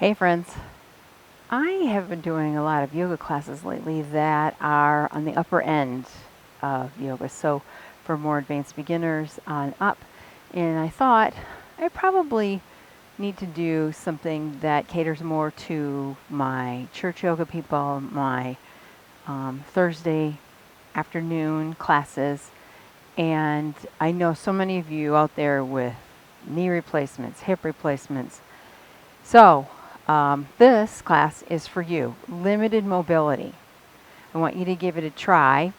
Hey friends, I have been doing a lot of yoga classes lately that are on the upper end of yoga, so for more advanced beginners on up. And I thought I probably need to do something that caters more to my church yoga people, my Thursday afternoon classes. And I know so many of you out there with knee replacements, hip replacements. So, this class is for you. Limited mobility. I want you to give it a try.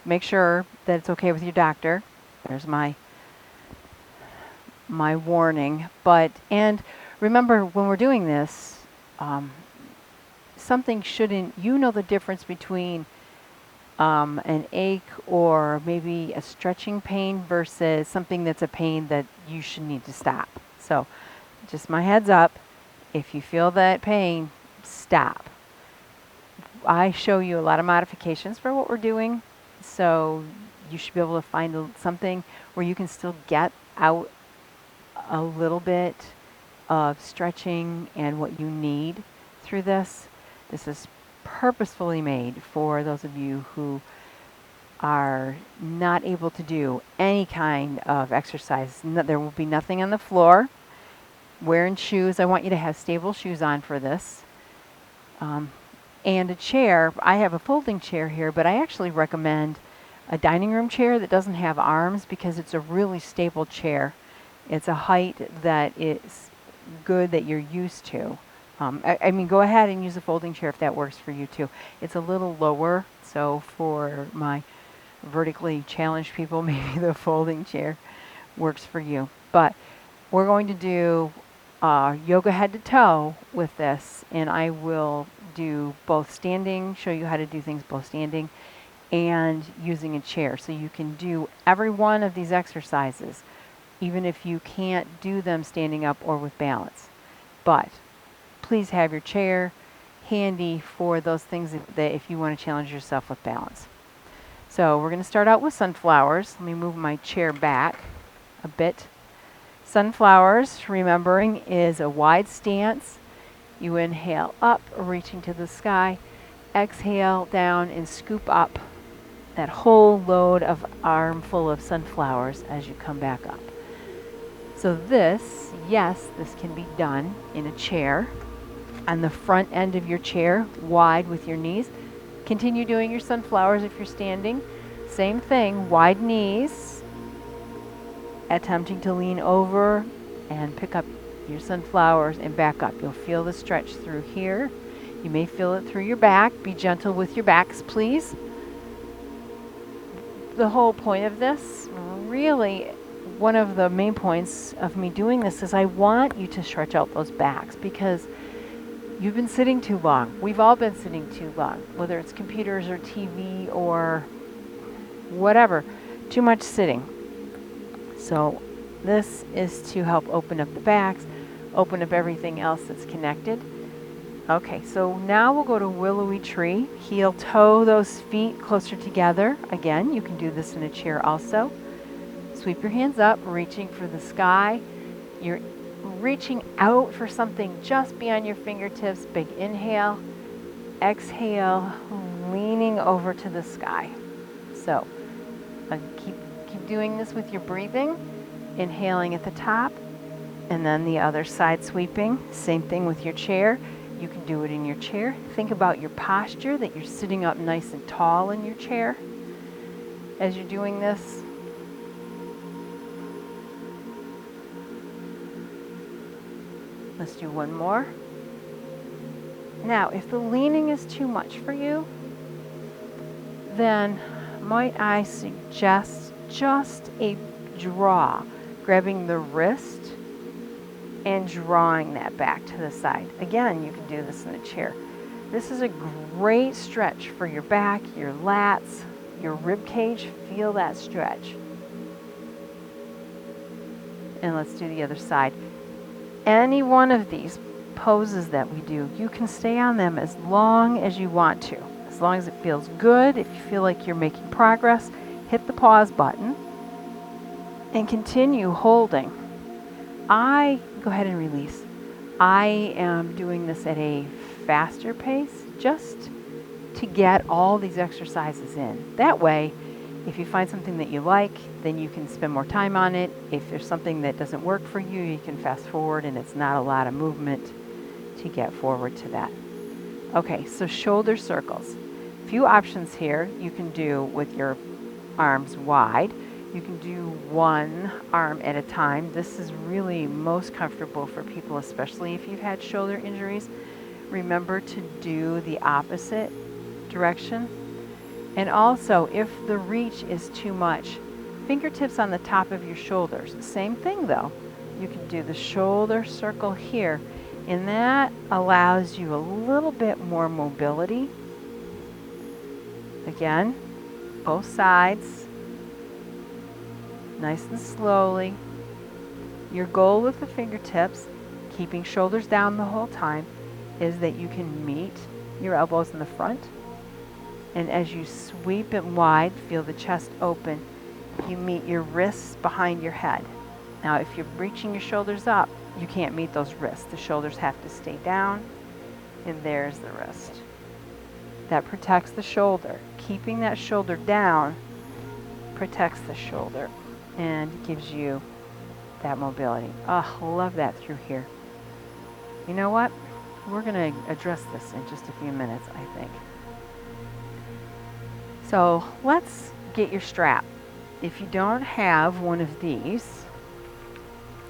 Make sure that it's okay with your doctor. There's my warning. And remember, when we're doing this, um, something shouldn't. You know the difference between an ache or maybe a stretching pain versus something that's a pain that you should need to stop. So, just my heads up. If you feel that pain, stop. I show you a lot of modifications for what we're doing, so you should be able to find something where you can still get out a little bit of stretching and what you need through this. This is purposefully made for those of you who are not able to do any kind of exercise. There will be nothing on the floor. Wearing shoes. I want you to have stable shoes on for this. And a chair. I have a folding chair here, but I actually recommend a dining room chair that doesn't have arms because it's a really stable chair. It's a height that is good that you're used to. I mean, go ahead and use a folding chair if that works for you too. It's a little lower, so for my vertically challenged people, maybe the folding chair works for you. But we're going to do yoga head to toe with this, and I will do both standing, show you how to do things both standing and using a chair. So you can do every one of these exercises, even if you can't do them standing up or with balance. But please have your chair handy for those things that if you want to challenge yourself with balance. So we're going to start out with sunflowers. Let me move my chair back a bit. Sunflowers, remembering, is a wide stance. You inhale up, reaching to the sky. Exhale down and scoop up that whole load of armful of sunflowers as you come back up. So this can be done in a chair. On the front end of your chair, wide with your knees. Continue doing your sunflowers if you're standing. Same thing, wide knees. Attempting to lean over and pick up your sunflowers and back up. You'll feel the stretch through here. You may feel it through your back. Be gentle with your backs, please. The whole point of this, really, one of the main points of me doing this is I want you to stretch out those backs because you've been sitting too long. We've all been sitting too long, whether it's computers or TV or whatever. Too much sitting. So this is to help open up the backs, open up everything else that's connected. Okay, so now we'll go to willowy tree. Heel toe those feet closer together. Again, you can do this in a chair also. Sweep your hands up, reaching for the sky. You're reaching out for something just beyond your fingertips. Big inhale, exhale, leaning over to the sky. So keep doing this with your breathing, inhaling at the top, and then the other side sweeping. Same thing with your chair. You can do it in your chair. Think about your posture, that you're sitting up nice and tall in your chair as you're doing this. Let's do one more. Now, if the leaning is too much for you, then might I suggest just a draw, grabbing the wrist and drawing that back to the side. Again, you can do this in a chair. This is a great stretch for your back, your lats, your rib cage. Feel that stretch. And let's do the other side. Any one of these poses that we do, you can stay on them as long as you want to. As long as it feels good, if you feel like you're making progress, hit the pause button and continue holding. Go ahead and release. I am doing this at a faster pace just to get all these exercises in. That way, if you find something that you like, then you can spend more time on it. If there's something that doesn't work for you, you can fast forward, and it's not a lot of movement to get forward to that. Okay, so shoulder circles. A few options here you can do with your arms wide. You can do one arm at a time. This is really most comfortable for people, especially if you've had shoulder injuries. Remember to do the opposite direction. And also, if the reach is too much, fingertips on the top of your shoulders. Same thing though. You can do the shoulder circle here, and that allows you a little bit more mobility. Again, both sides, nice and slowly. Your goal with the fingertips, keeping shoulders down the whole time, is that you can meet your elbows in the front. And as you sweep it wide, feel the chest open, you meet your wrists behind your head. Now, if you're reaching your shoulders up, you can't meet those wrists. The shoulders have to stay down, and there's the wrist. That protects the shoulder. Keeping that shoulder down protects the shoulder and gives you that mobility. Oh, love that through here. You know what? We're going to address this in just a few minutes, I think. So let's get your strap. If you don't have one of these,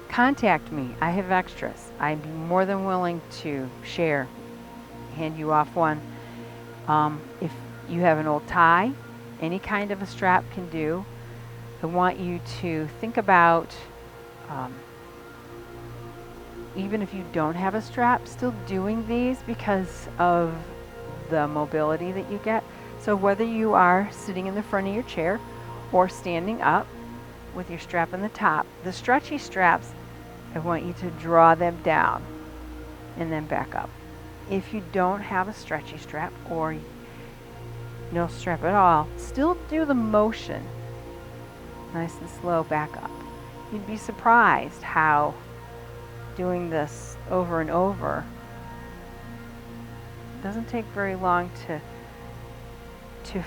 contact me. I have extras. I'd be more than willing to share, hand you off one. If you have an old tie, any kind of a strap can do. I want you to think about, even if you don't have a strap, still doing these because of the mobility that you get. So whether you are sitting in the front of your chair or standing up with your strap on the top, the stretchy straps, I want you to draw them down and then back up. If you don't have a stretchy strap or no strap at all, still do the motion. Nice and slow back up. You'd be surprised how doing this over and over doesn't take very long to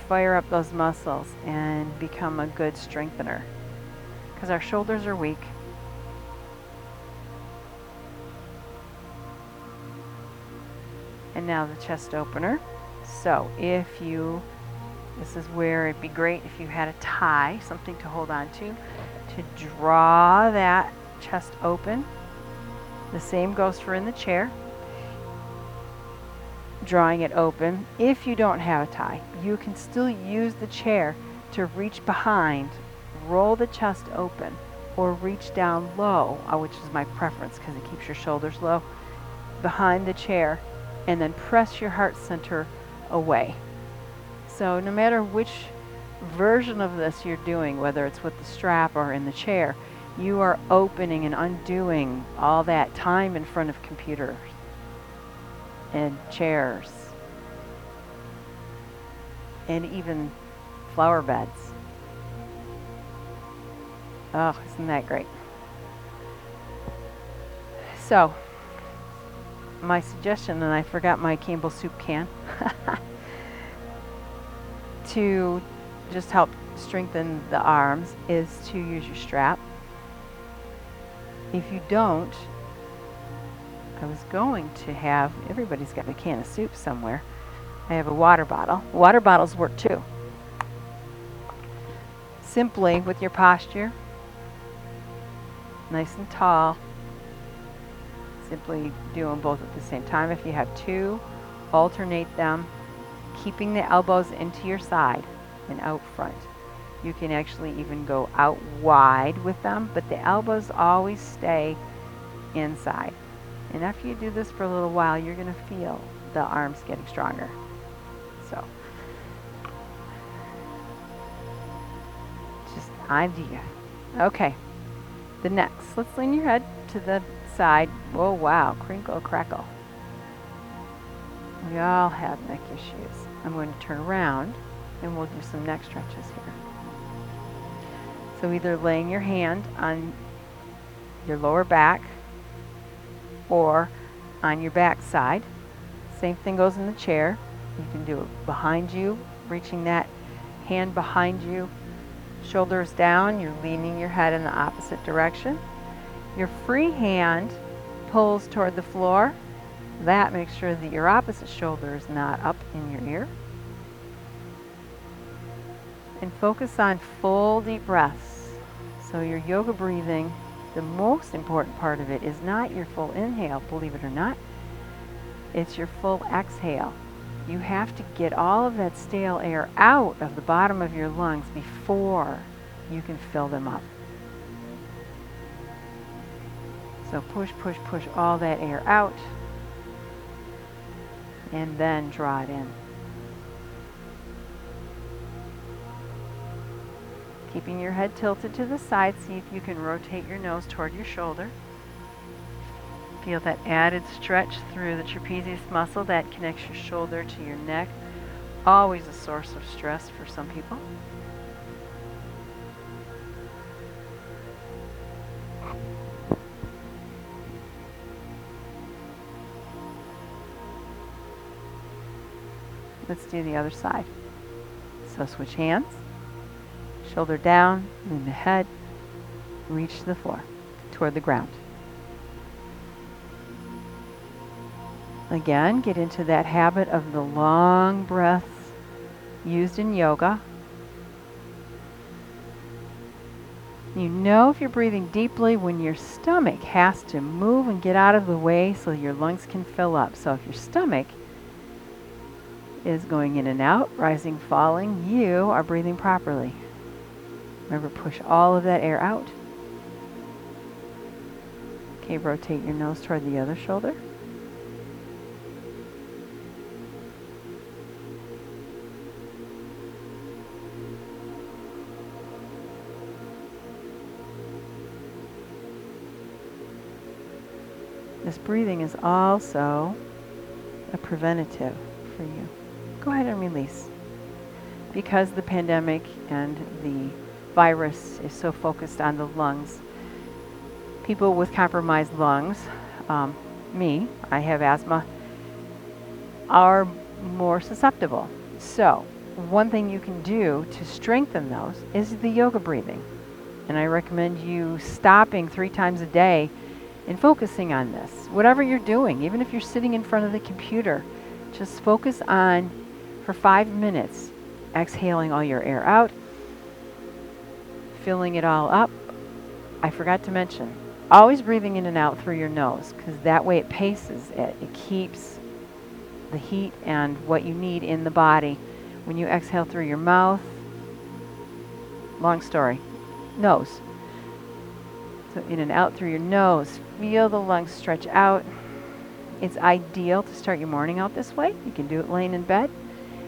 fire up those muscles and become a good strengthener, because our shoulders are weak. And now the chest opener. So this is where it'd be great if you had a tie, something to hold on to draw that chest open. The same goes for in the chair. Drawing it open. If you don't have a tie, you can still use the chair to reach behind, roll the chest open, or reach down low, which is my preference because it keeps your shoulders low, behind the chair, and then press your heart center away. So no matter which version of this you're doing, whether it's with the strap or in the chair, you are opening and undoing all that time in front of computers and chairs and even flower beds. Oh, isn't that great? So, my suggestion, and I forgot my Campbell soup can, to just help strengthen the arms is to use your strap. If you don't, I was going to have, everybody's got a can of soup somewhere. I have a water bottle. Water bottles work too. Simply with your posture, nice and tall, simply do them both at the same time. If you have two, alternate them, keeping the elbows into your side and out front. You can actually even go out wide with them, but the elbows always stay inside. And after you do this for a little while, you're going to feel the arms getting stronger. So, just idea. Okay, the next, let's lean your head to the side. Oh wow, crinkle, crackle. We all have neck issues. I'm going to turn around and we'll do some neck stretches here. So either laying your hand on your lower back or on your back side. Same thing goes in the chair. You can do it behind you, reaching that hand behind you, shoulders down. You're leaning your head in the opposite direction. Your free hand pulls toward the floor. That makes sure that your opposite shoulder is not up in your ear. And focus on full deep breaths. So your yoga breathing, the most important part of it is not your full inhale, believe it or not. It's your full exhale. You have to get all of that stale air out of the bottom of your lungs before you can fill them up. So push, push, push all that air out, and then draw it in. Keeping your head tilted to the side, see if you can rotate your nose toward your shoulder. Feel that added stretch through the trapezius muscle that connects your shoulder to your neck. Always a source of stress for some people. Let's do the other side. So switch hands, shoulder down, lean the head, reach the floor, toward the ground. Again, get into that habit of the long breaths used in yoga. You know if you're breathing deeply when your stomach has to move and get out of the way so your lungs can fill up. So if your stomach is going in and out, rising, falling, you are breathing properly. Remember, push all of that air out. Okay, rotate your nose toward the other shoulder. This breathing is also a preventative for you. Go ahead and release. Because the pandemic and the virus is so focused on the lungs, people with compromised lungs, me, I have asthma, are more susceptible. So one thing you can do to strengthen those is the yoga breathing. And I recommend you stopping 3 times a day and focusing on this. Whatever you're doing, even if you're sitting in front of the computer, just focus on, for 5 minutes, exhaling all your air out, filling it all up. I forgot to mention, always breathing in and out through your nose, because that way it paces it. It keeps the heat and what you need in the body. When you exhale through your mouth, long story, nose. So in and out through your nose. Feel the lungs stretch out. It's ideal to start your morning out this way. You can do it laying in bed,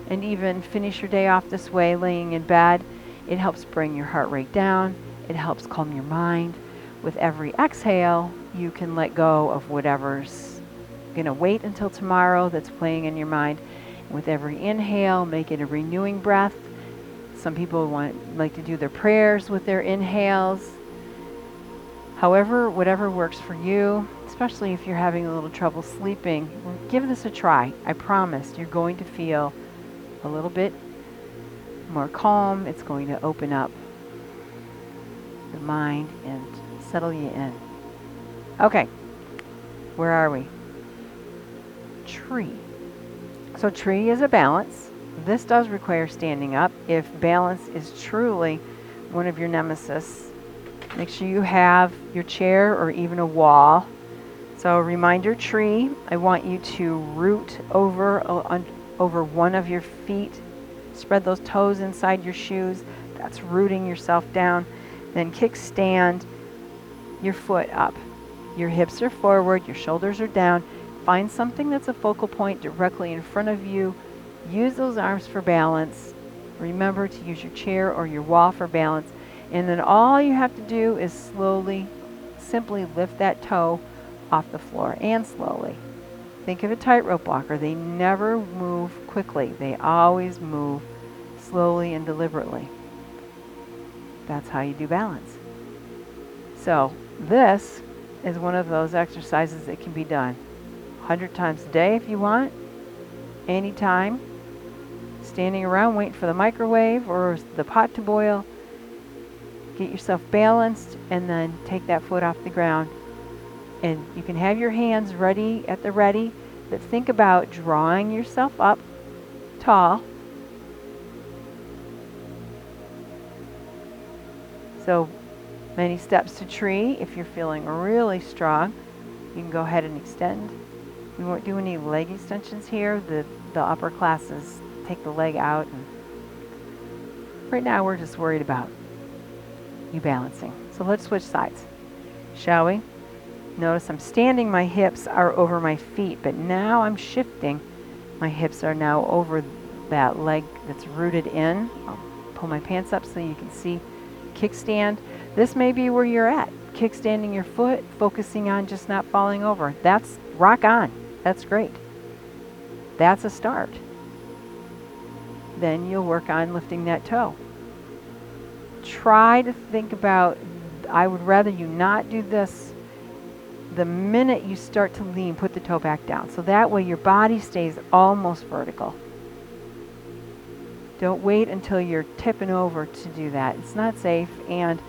and even finish your day off this way, laying in bed. It helps bring your heart rate down. It helps calm your mind. With every exhale, you can let go of whatever's going to wait until tomorrow that's playing in your mind. With every inhale, make it a renewing breath. Some people like to do their prayers with their inhales. However, whatever works for you, especially if you're having a little trouble sleeping, give this a try. I promise you're going to feel a little bit more calm. It's going to open up the mind and settle you in. Okay, where are we? Tree. So tree is a balance. This does require standing up. If balance is truly one of your nemesis, make sure you have your chair or even a wall. So reminder tree, I want you to root over one of your feet. Spread those toes inside your shoes. That's rooting yourself down. Then kickstand your foot up. Your hips are forward, your shoulders are down. Find something that's a focal point directly in front of you. Use those arms for balance. Remember to use your chair or your wall for balance. And then all you have to do is simply lift that toe off the floor, and slowly. Think of a tightrope walker. They never move quickly. They always move slowly and deliberately. That's how you do balance. So this is one of those exercises that can be done 100 times a day if you want, anytime. Standing around waiting for the microwave or the pot to boil. Get yourself balanced and then take that foot off the ground. And you can have your hands ready at the ready, but think about drawing yourself up tall. So many steps to tree. If you're feeling really strong, you can go ahead and extend. We won't do any leg extensions here. The upper classes take the leg out. And right now we're just worried about you balancing. So let's switch sides, shall we? Notice I'm standing, my hips are over my feet, but now I'm shifting. My hips are now over that leg that's rooted in. I'll pull my pants up so you can see. Kickstand. This may be where you're at. Kickstanding your foot, focusing on just not falling over. That's rock on. That's great. That's a start. Then you'll work on lifting that toe. Try to think about, I would rather you not do this the minute you start to lean, put the toe back down. So that way your body stays almost vertical. Don't wait until you're tipping over to do that. It's not safe and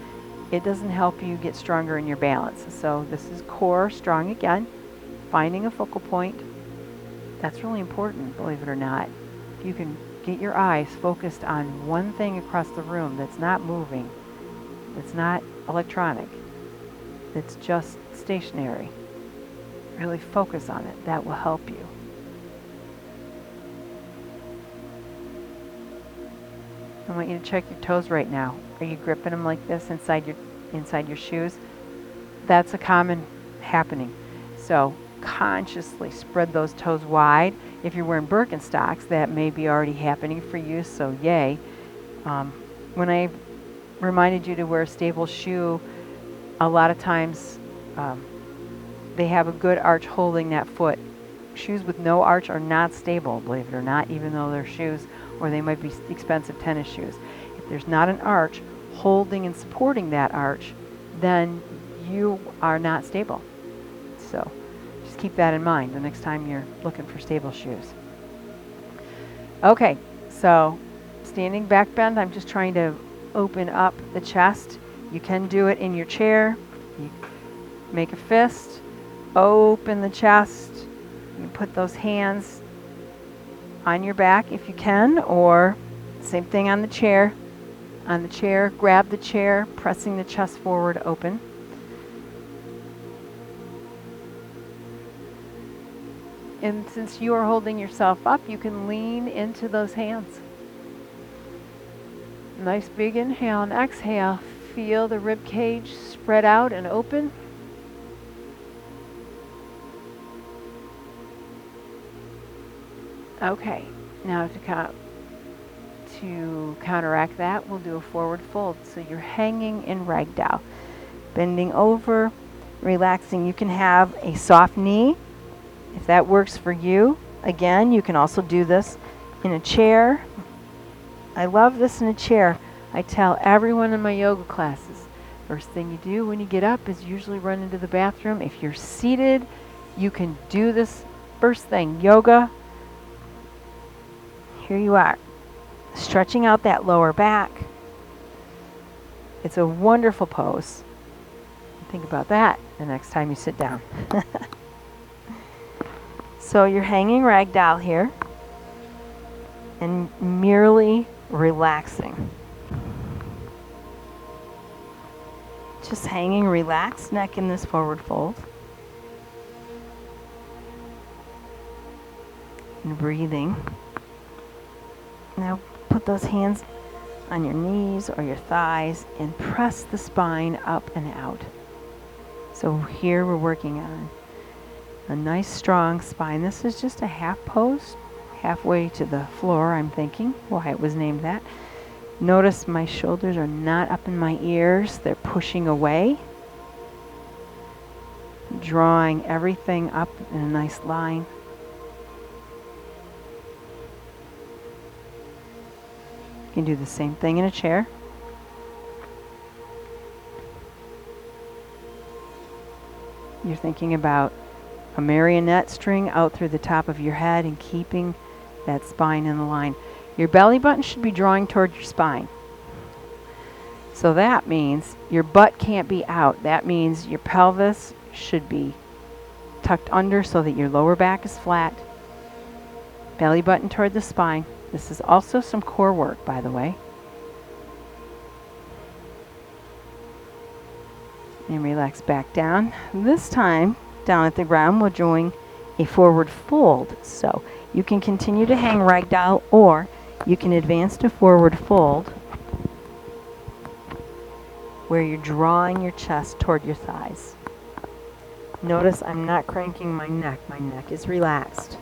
it doesn't help you get stronger in your balance. So this is core strong again. Finding a focal point. That's really important, believe it or not. If you can get your eyes focused on one thing across the room that's not moving, that's not electronic, that's just stationary. Really focus on it. That will help you. I want you to check your toes right now. Are you gripping them like this inside your shoes? That's a common happening. So consciously spread those toes wide. If you're wearing Birkenstocks, that may be already happening for you, so yay. When I reminded you to wear a stable shoe, a lot of times they have a good arch holding that foot. Shoes with no arch are not stable, believe it or not, even though they're shoes, or they might be expensive tennis shoes. If there's not an arch holding and supporting that arch, then you are not stable. So just keep that in mind the next time you're looking for stable shoes. Okay, so standing back bend, I'm just trying to open up the chest. You can do it in your chair. You make a fist, open the chest. You can put those hands on your back if you can, or same thing on the chair. On the chair, grab the chair, pressing the chest forward, open. And since you are holding yourself up, you can lean into those hands. Nice big inhale and exhale. Feel the rib cage spread out and open. Okay, now to counteract that, we'll do a forward fold. So you're hanging in ragdoll, bending over, relaxing. You can have a soft knee if that works for you. Again, you can also do this in a chair. I love this in a chair. I tell everyone in my yoga classes, first thing you do when you get up is usually run into the bathroom. If you're seated, you can do this first thing, yoga. Here you are, stretching out that lower back. It's a wonderful pose. Think about that the next time you sit down. So you're hanging ragdoll here and merely relaxing. Just hanging, relaxed neck in this forward fold. And breathing. Now put those hands on your knees or your thighs and press the spine up and out. So here we're working on a nice strong spine. This is just a half pose, halfway to the floor, I'm thinking, why it was named that. Notice my shoulders are not up in my ears, they're pushing away. Drawing everything up in a nice line. You can do the same thing in a chair. You're thinking about a marionette string out through the top of your head and keeping that spine in the line. Your belly button should be drawing toward your spine. So that means your butt can't be out. That means your pelvis should be tucked under so that your lower back is flat. Belly button toward the spine. This is also some core work, by the way. And relax back down. This time, down at the ground, we're doing a forward fold. So you can continue to hang ragdoll, or you can advance to forward fold, where you're drawing your chest toward your thighs. Notice I'm not cranking my neck. My neck is relaxed.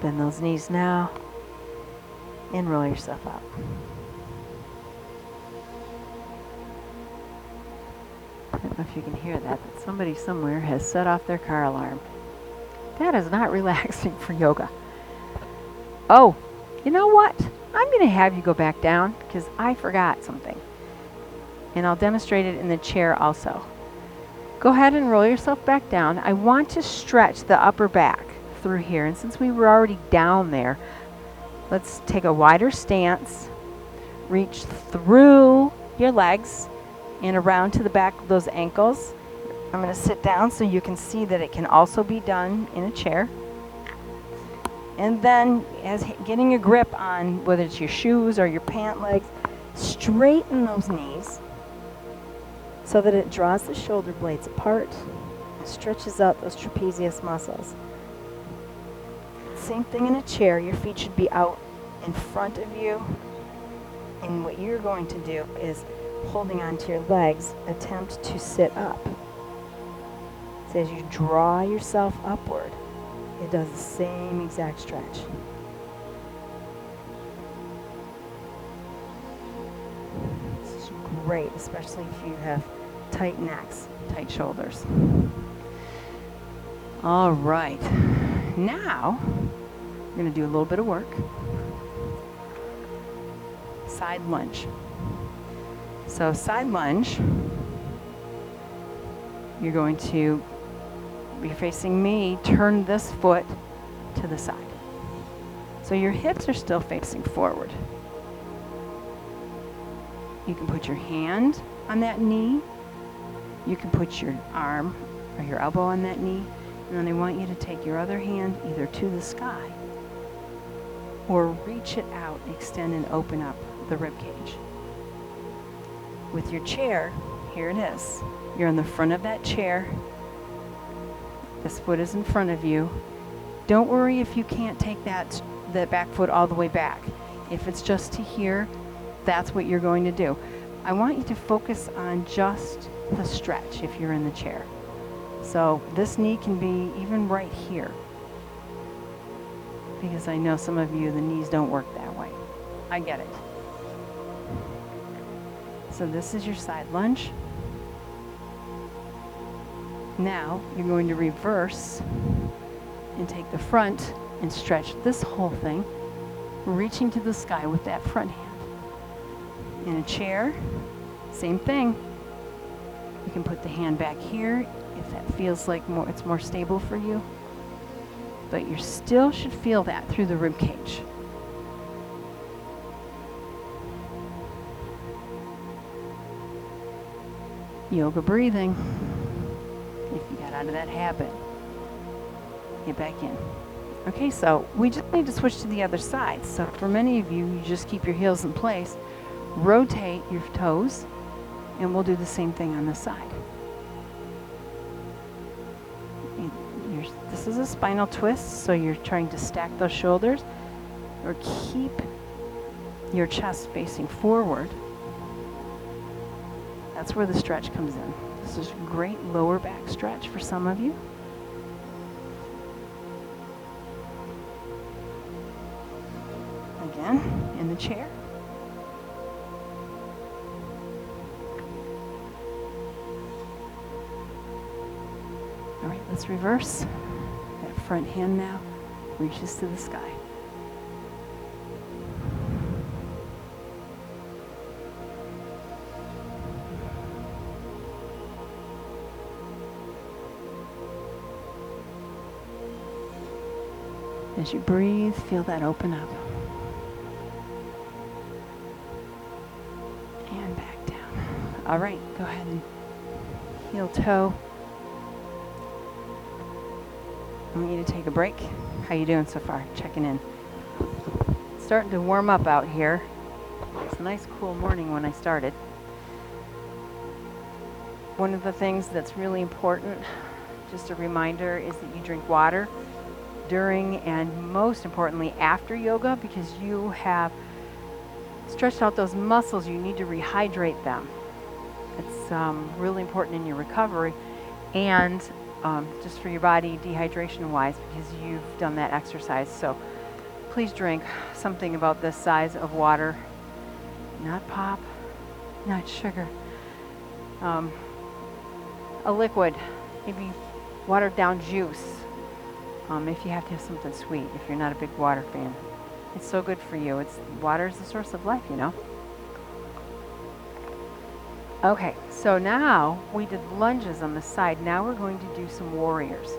Bend those knees now and roll yourself up. I don't know if you can hear that, but somebody somewhere has set off their car alarm. That is not relaxing for yoga. Oh, you know what? I'm going to have you go back down because I forgot something. And I'll demonstrate it in the chair also. Go ahead and roll yourself back down. I want to stretch the upper back through here. And since we were already down there, let's take a wider stance. Reach through your legs and around to the back of those ankles. I'm going to sit down so you can see that it can also be done in a chair. And then, as getting a grip on whether it's your shoes or your pant legs, straighten those knees so that it draws the shoulder blades apart and stretches out those trapezius muscles. Same thing in a chair. Your feet should be out in front of you. And what you're going to do is, holding onto your legs, attempt to sit up. So as you draw yourself upward, it does the same exact stretch. This is great, especially if you have tight necks, tight shoulders. All right. Now, we're going to do a little bit of work. Side lunge. So side lunge, you're going to be facing me, turn this foot to the side. So your hips are still facing forward. You can put your hand on that knee. You can put your arm or your elbow on that knee. And then I want you to take your other hand either to the sky or reach it out, extend and open up the rib cage. With your chair, here it is. You're in the front of that chair. This foot is in front of you. Don't worry if you can't take that back foot all the way back. If it's just to here, that's what you're going to do. I want you to focus on just the stretch if you're in the chair. So this knee can be even right here, because I know some of you, the knees don't work that way. I get it. So this is your side lunge. Now you're going to reverse and take the front and stretch this whole thing, reaching to the sky with that front hand. In a chair, same thing. You can put the hand back here if that feels like it's more stable for you. But you still should feel that through the rib cage. Yoga breathing. If you got out of that habit, get back in. Okay, so we just need to switch to the other side. So for many of you, you just keep your heels in place, rotate your toes, and we'll do the same thing on this side. This is a spinal twist, so you're trying to stack those shoulders or keep your chest facing forward. That's where the stretch comes in. This is a great lower back stretch for some of you. Again, in the chair. All right, let's reverse. That front hand now reaches to the sky. As you breathe, feel that open up. And back down. All right, go ahead and heel toe. I want you to take a break. How you doing so far? Checking in. Starting to warm up out here. It's a nice cool morning when I started. One of the things that's really important, just a reminder, is that you drink water during and most importantly after yoga, because you have stretched out those muscles. You need to rehydrate them. It's really important in your recovery and just for your body dehydration wise, because you've done that exercise. So please drink something about this size of water, not pop, not sugar. A liquid, maybe watered down juice, if you have to have something sweet, if you're not a big water fan. It's so good for you. Water is the source of life, you know. Okay, so now we did lunges on the side. Now we're going to do some warriors.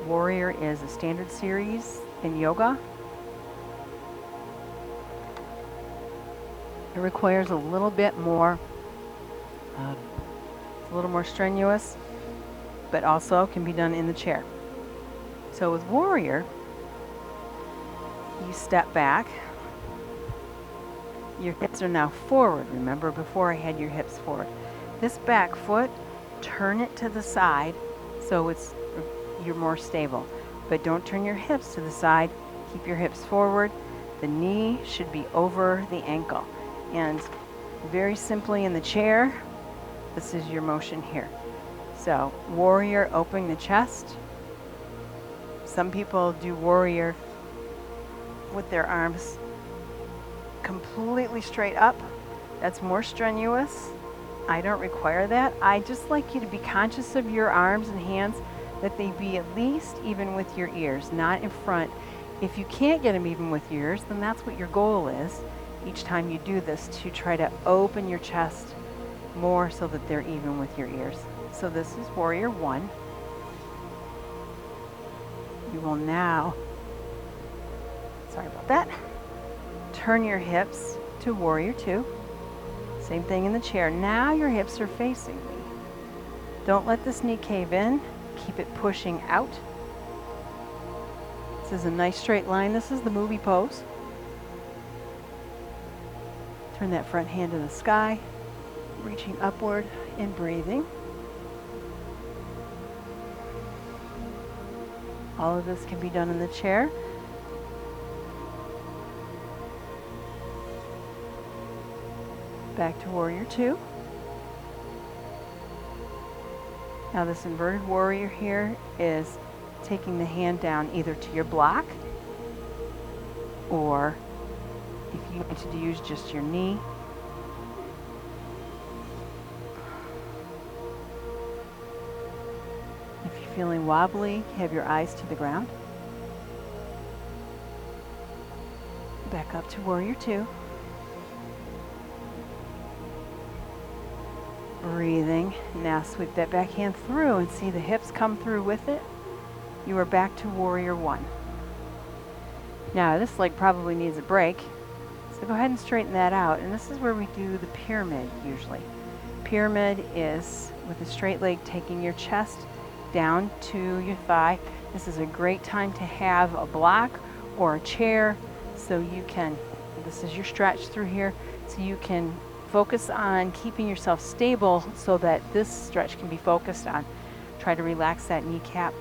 Warrior is a standard series in yoga. It requires a little bit more, a little more strenuous, but also can be done in the chair. So with warrior, you step back. Your hips are now forward. Remember, before I had your hips forward. This back foot, turn it to the side so you're more stable. But don't turn your hips to the side. Keep your hips forward. The knee should be over the ankle. And very simply in the chair, this is your motion here. So warrior, opening the chest. Some people do warrior with their arms completely straight up. That's more strenuous. I don't require that. I just like you to be conscious of your arms and hands, that they be at least even with your ears, not in front. If you can't get them even with your ears, then that's what your goal is each time you do this, to try to open your chest more so that they're even with your ears. So this is warrior one. You will now, sorry about that, turn your hips to warrior two. Same thing in the chair. Now your hips are facing me. Don't let this knee cave in. Keep it pushing out. This is a nice straight line. This is the movie pose. Turn that front hand to the sky, reaching upward and breathing. All of this can be done in the chair. Back to warrior two. Now this inverted warrior here is taking the hand down either to your block, or if you need to use just your knee. If you're feeling wobbly, have your eyes to the ground. Back up to warrior two. Breathing. Now sweep that back hand through and see the hips come through with it. You are back to warrior one. Now this leg probably needs a break, so go ahead and straighten that out. And this is where we do the pyramid usually. Pyramid is with a straight leg taking your chest down to your thigh. This is a great time to have a block or a chair so you can, this is your stretch through here, so you can focus on keeping yourself stable so that this stretch can be focused on. Try to relax that kneecap.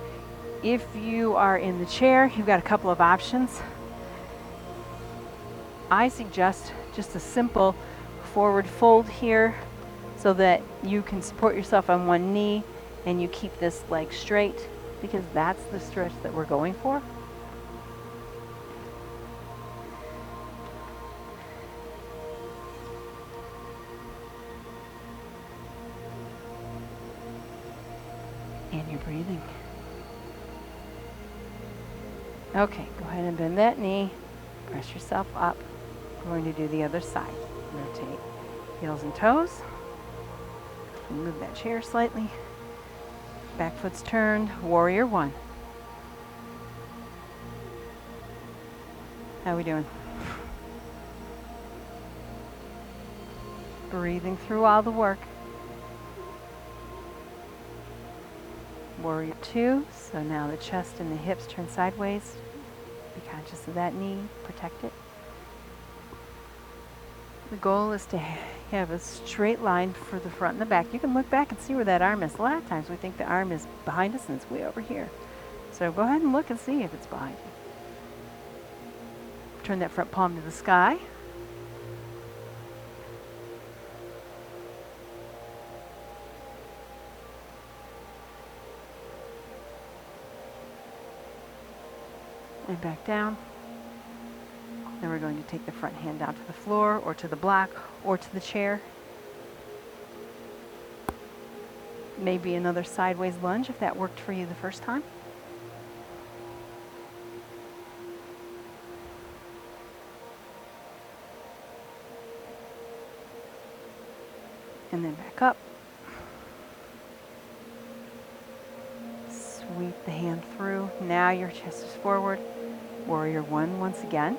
If you are in the chair, you've got a couple of options. I suggest just a simple forward fold here so that you can support yourself on one knee and you keep this leg straight, because that's the stretch that we're going for. And you're breathing. Okay, go ahead and bend that knee. Press yourself up. We're going to do the other side. Rotate heels and toes. Move that chair slightly. Back foot's turned. Warrior one. How are we doing? Breathing through all the work. Warrior 2. So now the chest and the hips turn sideways. Be conscious of that knee. Protect it. The goal is to have a straight line for the front and the back. You can look back and see where that arm is. A lot of times we think the arm is behind us and it's way over here. So go ahead and look and see if it's behind you. Turn that front palm to the sky. And back down. Then we're going to take the front hand down to the floor or to the block or to the chair. Maybe another sideways lunge if that worked for you the first time. And then back up. Sweep the hand through. Now your chest is forward. Warrior 1 once again.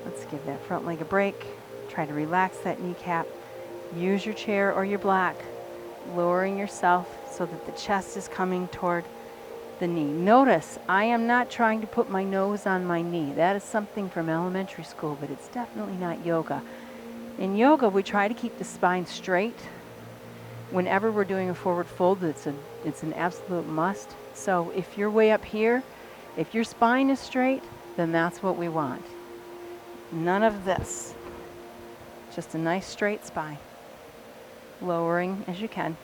Let's give that front leg a break. Try to relax that kneecap. Use your chair or your block, lowering yourself so that the chest is coming toward the knee. Notice, I am not trying to put my nose on my knee. That is something from elementary school, but it's definitely not yoga. In yoga, we try to keep the spine straight. Whenever we're doing a forward fold, it's an absolute must. So if you're way up here, if your spine is straight, then that's what we want. None of this. Just a nice straight spine. Lowering as you can.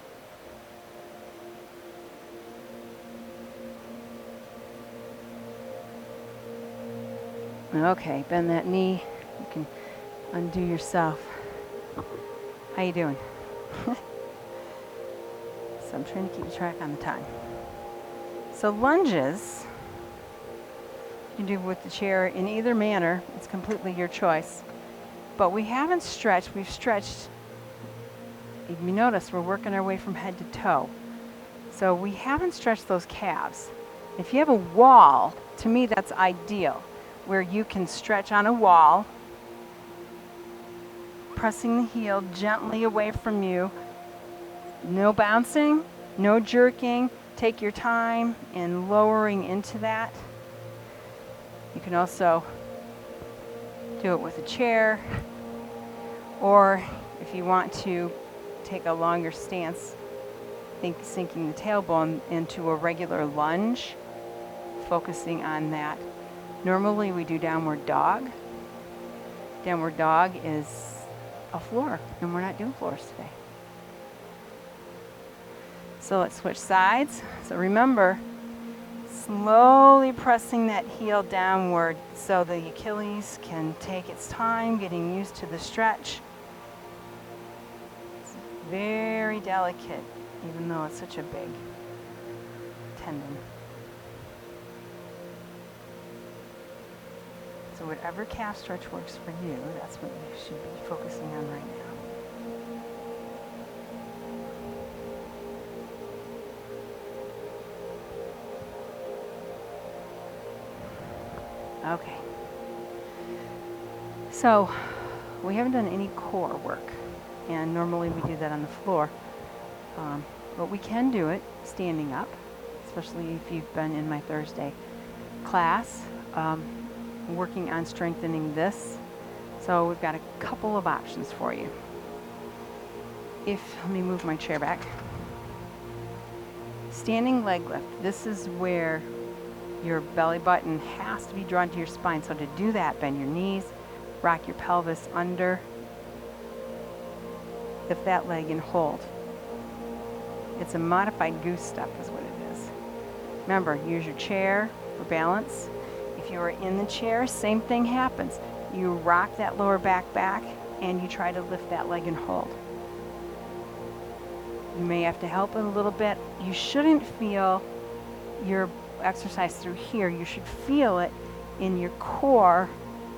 Okay, bend that knee. You can undo yourself. How you doing? So I'm trying to keep track on the time. So lunges, you can do with the chair in either manner. It's completely your choice. But we haven't stretched. We've stretched. If you notice, we're working our way from head to toe. So we haven't stretched those calves. If you have a wall, to me that's ideal, where you can stretch on a wall, pressing the heel gently away from you. No bouncing, no jerking. Take your time in lowering into that. You can also do it with a chair, or if you want to take a longer stance, think sinking the tailbone into a regular lunge, focusing on that. Normally we do downward dog. Downward dog is a floor, and we're not doing floors today. So let's switch sides. So remember, slowly pressing that heel downward so the Achilles can take its time getting used to the stretch. It's very delicate, even though it's such a big tendon. So whatever calf stretch works for you, that's what you should be focusing on right now. Okay, so we haven't done any core work, and normally we do that on the floor, but we can do it standing up, especially if you've been in my Thursday class, working on strengthening this. So we've got a couple of options for you. Let me move my chair back. Standing leg lift, this is where your belly button has to be drawn to your spine. So to do that, bend your knees, rock your pelvis under, lift that leg and hold. It's a modified goose step is what it is. Remember, use your chair for balance. If you are in the chair, same thing happens. You rock that lower back and you try to lift that leg and hold. You may have to help it a little bit. You shouldn't feel your exercise through here. You should feel it in your core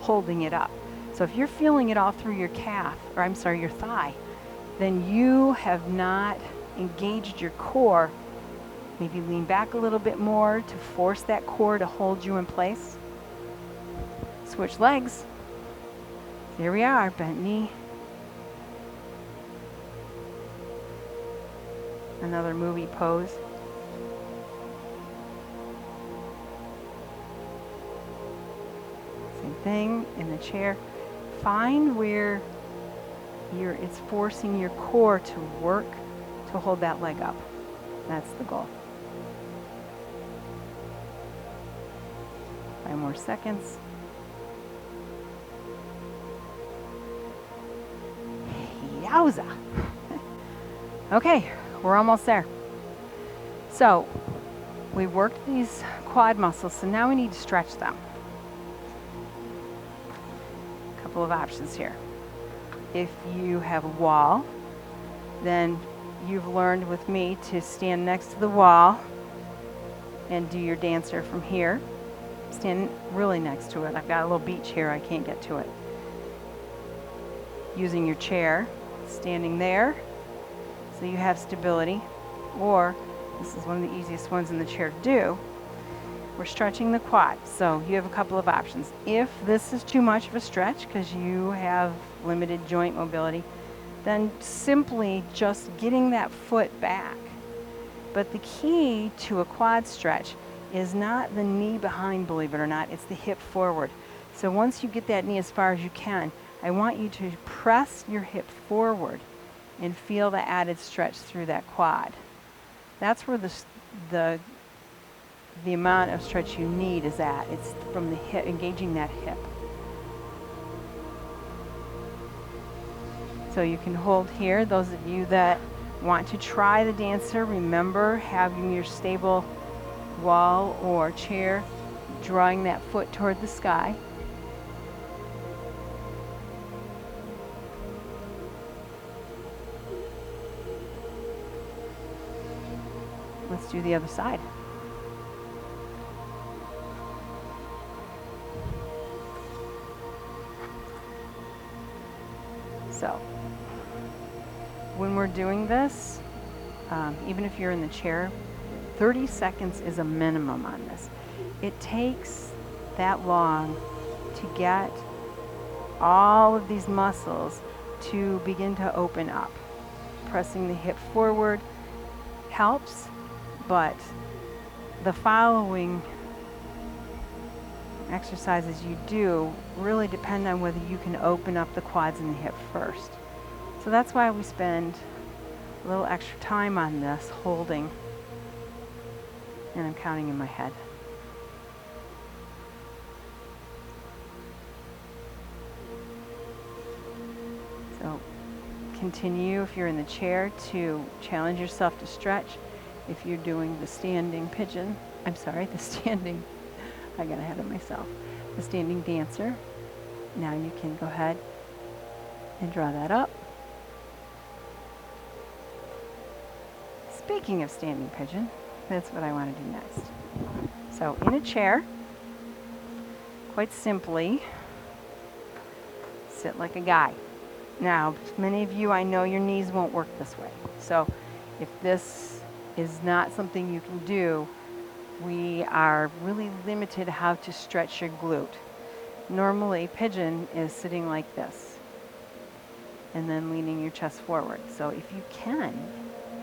holding it up. So if you're feeling it all through your your thigh, then you have not engaged your core. Maybe lean back a little bit more to force that core to hold you in place. switch legs. Here we are, bent knee. Another movie pose. Same thing in the chair. Find where it's forcing your core to work to hold that leg up. That's the goal. 5 more seconds. Yowza! Okay, we're almost there. So, we worked these quad muscles, so now we need to stretch them. A couple of options here. If you have a wall, then you've learned with me to stand next to the wall and do your dancer from here. Stand really next to it. I've got a little beach here, I can't get to it. Using your chair, standing there, so you have stability, or this is one of the easiest ones in the chair to do. We're stretching the quad, so you have a couple of options. If this is too much of a stretch because you have limited joint mobility, then simply just getting that foot back. But the key to a quad stretch is not the knee behind, believe it or not, it's the hip forward. So once you get that knee as far as you can, I want you to press your hip forward and feel the added stretch through that quad. That's where the amount of stretch you need is at. It's from the hip, engaging that hip. So you can hold here. Those of you that want to try the dancer, remember having your stable wall or chair, drawing that foot toward the sky. Let's do the other side. So, when we're doing this, even if you're in the chair, 30 seconds is a minimum on this. It takes that long to get all of these muscles to begin to open up. Pressing the hip forward helps, but the following exercises you do really depend on whether you can open up the quads and the hip first. So that's why we spend a little extra time on this, holding, and I'm counting in my head. So continue, if you're in the chair, to challenge yourself to stretch. If you're doing the standing pigeon, I'm sorry, the standing, I got ahead of myself. The standing dancer. Now you can go ahead and draw that up. Speaking of standing pigeon, that's what I want to do next. So in a chair, quite simply, sit like a guy. Now, many of you, I know your knees won't work this way. So if this is not something you can do, we are really limited how to stretch your glute. Normally, pigeon is sitting like this and then leaning your chest forward. So if you can,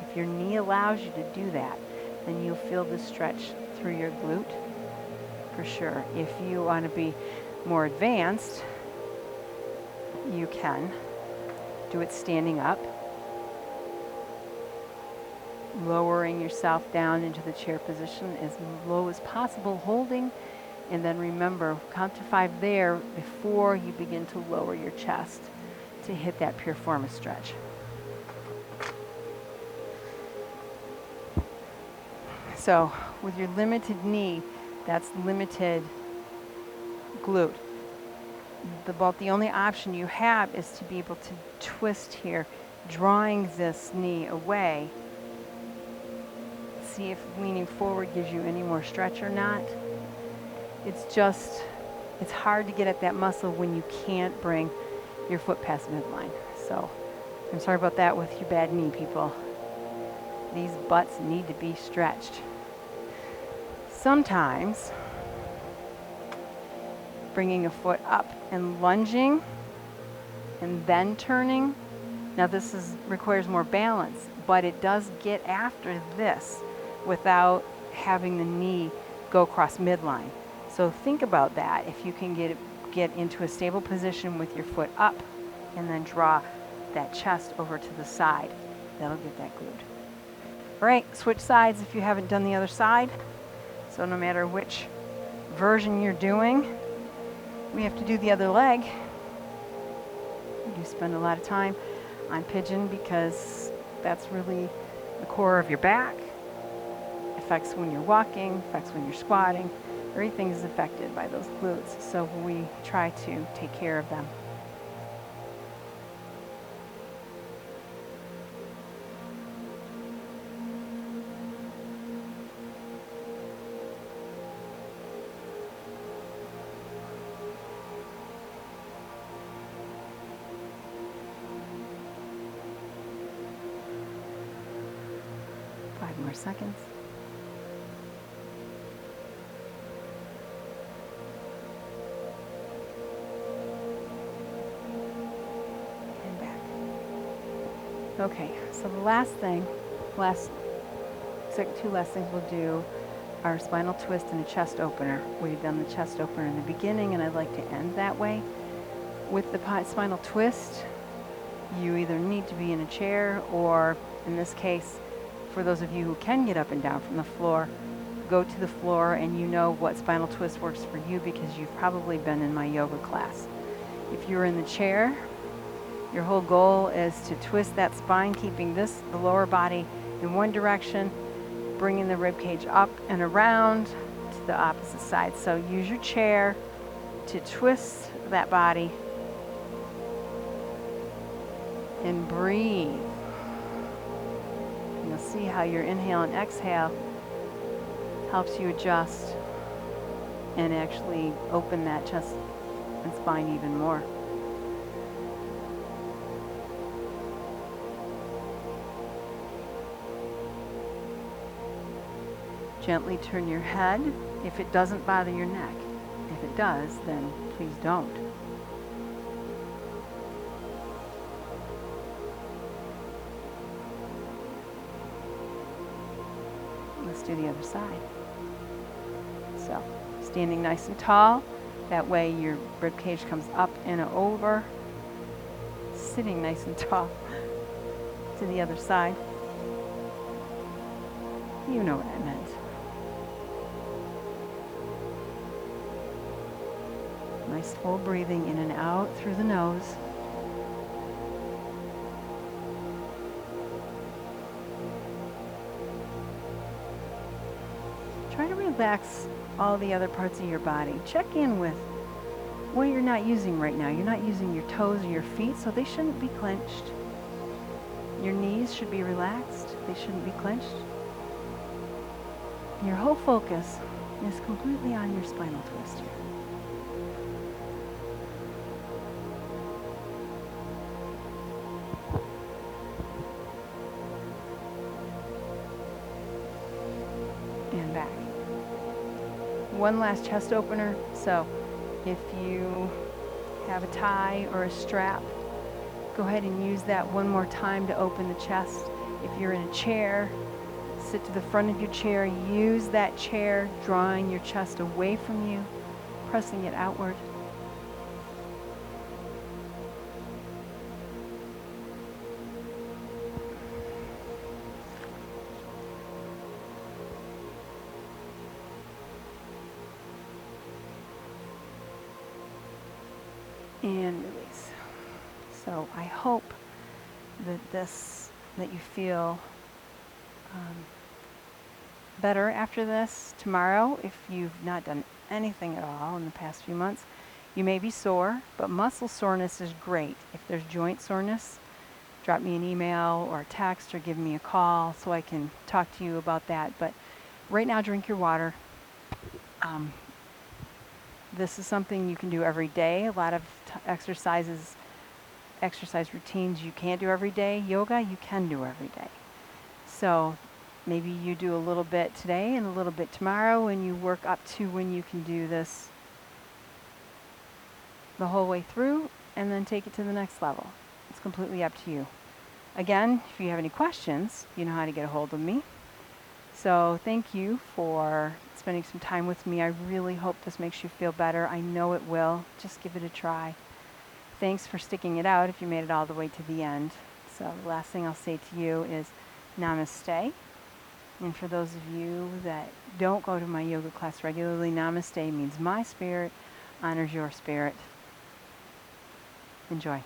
if your knee allows you to do that, then you'll feel the stretch through your glute for sure. If you want to be more advanced, you can do it standing up, lowering yourself down into the chair position as low as possible, holding, and then remember, count to 5 there before you begin to lower your chest to hit that piriformis stretch. So with your limited knee, that's limited glute. About the only option you have is to be able to twist here, drawing this knee away. See if leaning forward gives you any more stretch or not. It's hard to get at that muscle when you can't bring your foot past midline. So I'm sorry about that with your bad knee, people. These butts need to be stretched. Sometimes bringing a foot up and lunging and then turning. Now requires more balance, but it does get after this without having the knee go across midline. So think about that. If you can get into a stable position with your foot up and then draw that chest over to the side, that'll get that glued. All right, switch sides if you haven't done the other side. So no matter which version you're doing, we have to do the other leg. You spend a lot of time on pigeon because that's really the core of your back. Affects when you're walking, affects when you're squatting. Everything is affected by those glutes, so we try to take care of them. More seconds. And back. Okay, so the two last things we'll do are spinal twist and a chest opener. We've done the chest opener in the beginning, and I'd like to end that way. With the spinal twist, you either need to be in a chair, or in this case, for those of you who can get up and down from the floor, go to the floor, and you know what spinal twist works for you because you've probably been in my yoga class. If you're in the chair, your whole goal is to twist that spine, keeping the lower body in one direction, bringing the rib cage up and around to the opposite side. So use your chair to twist that body and breathe. You'll see how your inhale and exhale helps you adjust and actually open that chest and spine even more. Gently turn your head if it doesn't bother your neck. If it does, then please don't. Let's do the other side. So, standing nice and tall, that way your rib cage comes up and over. Sitting nice and tall to the other side. You know what I meant. Nice full breathing in and out through the nose. Try to relax all the other parts of your body. Check in with what you're not using right now. You're not using your toes or your feet, so they shouldn't be clenched. Your knees should be relaxed. They shouldn't be clenched. Your whole focus is completely on your spinal twist here. And back. One last chest opener. So if you have a tie or a strap, go ahead and use that one more time to open the chest. If you're in a chair, sit to the front of your chair. Use that chair, drawing your chest away from you, pressing it outward. And release. So I hope that you feel better after this. Tomorrow, if you've not done anything at all in the past few months, you may be sore, but muscle soreness is great. If there's joint soreness, drop me an email or a text or give me a call so I can talk to you about that. But right now, drink your water. This is something you can do every day. A lot of exercise routines you can't do every day. Yoga, you can do every day. So maybe you do a little bit today and a little bit tomorrow, and you work up to when you can do this the whole way through and then take it to the next level. It's completely up to you. Again, if you have any questions, you know how to get a hold of me. So thank you for spending some time with me. I really hope this makes you feel better. I know it will. Just give it a try. Thanks for sticking it out if you made it all the way to the end. So the last thing I'll say to you is namaste. And for those of you that don't go to my yoga class regularly, namaste means my spirit honors your spirit. Enjoy.